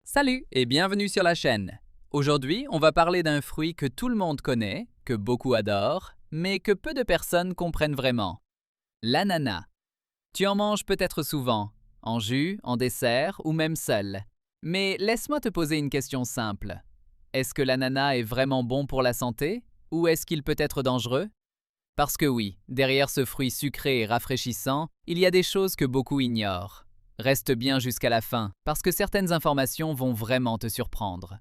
Salut et bienvenue sur la chaîne. Aujourd'hui, on va parler d'un fruit que tout le monde connaît, que beaucoup adorent, mais que peu de personnes comprennent vraiment. L'ananas. Tu en manges peut-être souvent, en jus, en dessert ou même seul. Mais laisse-moi te poser une question simple. Est-ce que l'ananas est vraiment bon pour la santé ou est-ce qu'il peut être dangereux? Parce que oui, derrière ce fruit sucré et rafraîchissant, il y a des choses que beaucoup ignorent. Reste bien jusqu'à la fin, parce que certaines informations vont vraiment te surprendre.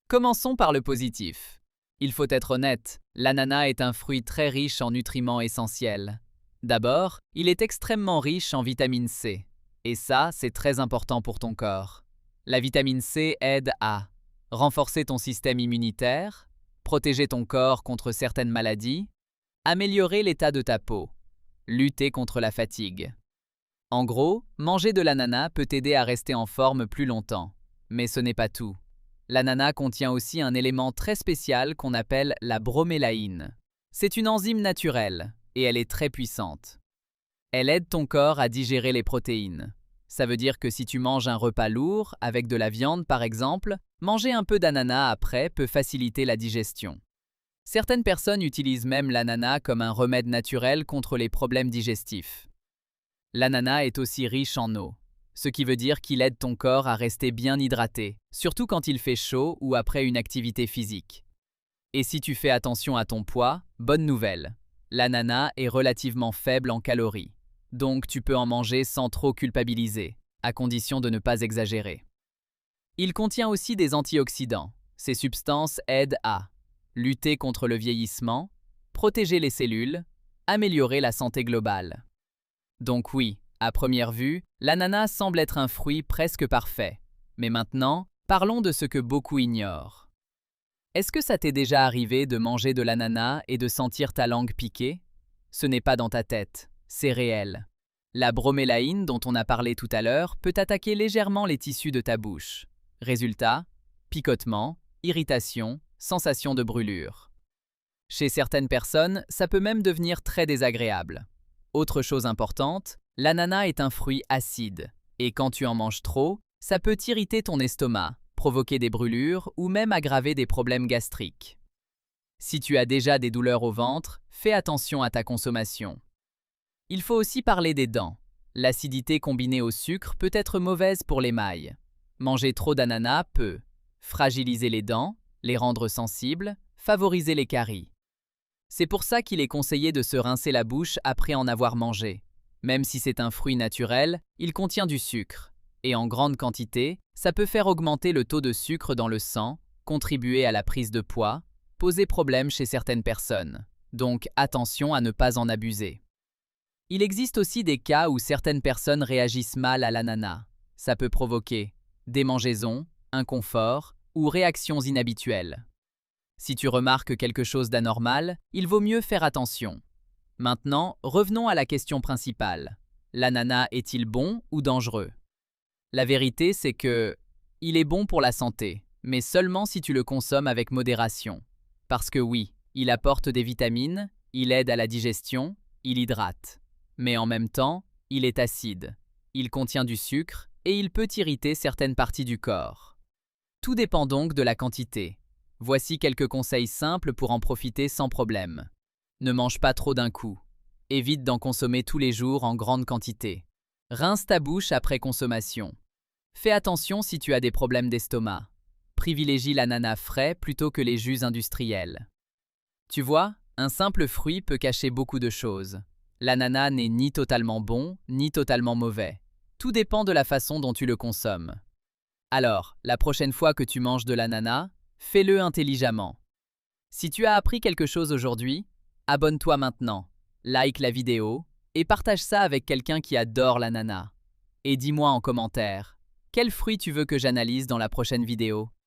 Commençons par le positif. Il faut être honnête, l'ananas est un fruit très riche en nutriments essentiels. D'abord, il est extrêmement riche en vitamine C. Et ça, c'est très important pour ton corps. La vitamine C aide à renforcer ton système immunitaire, protéger ton corps contre certaines maladies, améliorer l'état de ta peau, lutter contre la fatigue. En gros, manger de l'ananas peut t'aider à rester en forme plus longtemps. Mais ce n'est pas tout. L'ananas contient aussi un élément très spécial qu'on appelle la bromélaïne. C'est une enzyme naturelle et elle est très puissante. Elle aide ton corps à digérer les protéines. Ça veut dire que si tu manges un repas lourd, avec de la viande par exemple, manger un peu d'ananas après peut faciliter la digestion. Certaines personnes utilisent même l'ananas comme un remède naturel contre les problèmes digestifs. L'ananas est aussi riche en eau, ce qui veut dire qu'il aide ton corps à rester bien hydraté, surtout quand il fait chaud ou après une activité physique. Et si tu fais attention à ton poids, bonne nouvelle, l'ananas est relativement faible en calories, donc tu peux en manger sans trop culpabiliser, à condition de ne pas exagérer. Il contient aussi des antioxydants. Ces substances aident à lutter contre le vieillissement, protéger les cellules, améliorer la santé globale. Donc oui, à première vue, l'ananas semble être un fruit presque parfait. Mais maintenant, parlons de ce que beaucoup ignorent. Est-ce que ça t'est déjà arrivé de manger de l'ananas et de sentir ta langue piquer? Ce n'est pas dans ta tête, c'est réel. La bromélaïne dont on a parlé tout à l'heure peut attaquer légèrement les tissus de ta bouche. Résultat, picotement, irritation, sensation de brûlure. Chez certaines personnes, ça peut même devenir très désagréable. Autre chose importante, l'ananas est un fruit acide, et quand tu en manges trop, ça peut irriter ton estomac, provoquer des brûlures ou même aggraver des problèmes gastriques. Si tu as déjà des douleurs au ventre, fais attention à ta consommation. Il faut aussi parler des dents. L'acidité combinée au sucre peut être mauvaise pour l'émail. Manger trop d'ananas peut fragiliser les dents, les rendre sensibles, favoriser les caries. C'est pour ça qu'il est conseillé de se rincer la bouche après en avoir mangé. Même si c'est un fruit naturel, il contient du sucre. Et en grande quantité, ça peut faire augmenter le taux de sucre dans le sang, contribuer à la prise de poids, poser problème chez certaines personnes. Donc attention à ne pas en abuser. Il existe aussi des cas où certaines personnes réagissent mal à l'ananas. Ça peut provoquer démangeaisons, inconfort ou réactions inhabituelles. Si tu remarques quelque chose d'anormal, il vaut mieux faire attention. Maintenant, revenons à la question principale. L'ananas est-il bon ou dangereux? La vérité, c'est que il est bon pour la santé, mais seulement si tu le consommes avec modération. Parce que oui, il apporte des vitamines, il aide à la digestion, il hydrate. Mais en même temps, il est acide. Il contient du sucre et il peut irriter certaines parties du corps. Tout dépend donc de la quantité. Voici quelques conseils simples pour en profiter sans problème. Ne mange pas trop d'un coup. Évite d'en consommer tous les jours en grande quantité. Rince ta bouche après consommation. Fais attention si tu as des problèmes d'estomac. Privilégie l'ananas frais plutôt que les jus industriels. Tu vois, un simple fruit peut cacher beaucoup de choses. L'ananas n'est ni totalement bon, ni totalement mauvais. Tout dépend de la façon dont tu le consommes. Alors, la prochaine fois que tu manges de l'ananas, fais-le intelligemment. Si tu as appris quelque chose aujourd'hui, abonne-toi maintenant, like la vidéo et partage ça avec quelqu'un qui adore l'ananas. Et dis-moi en commentaire, quel fruit tu veux que j'analyse dans la prochaine vidéo?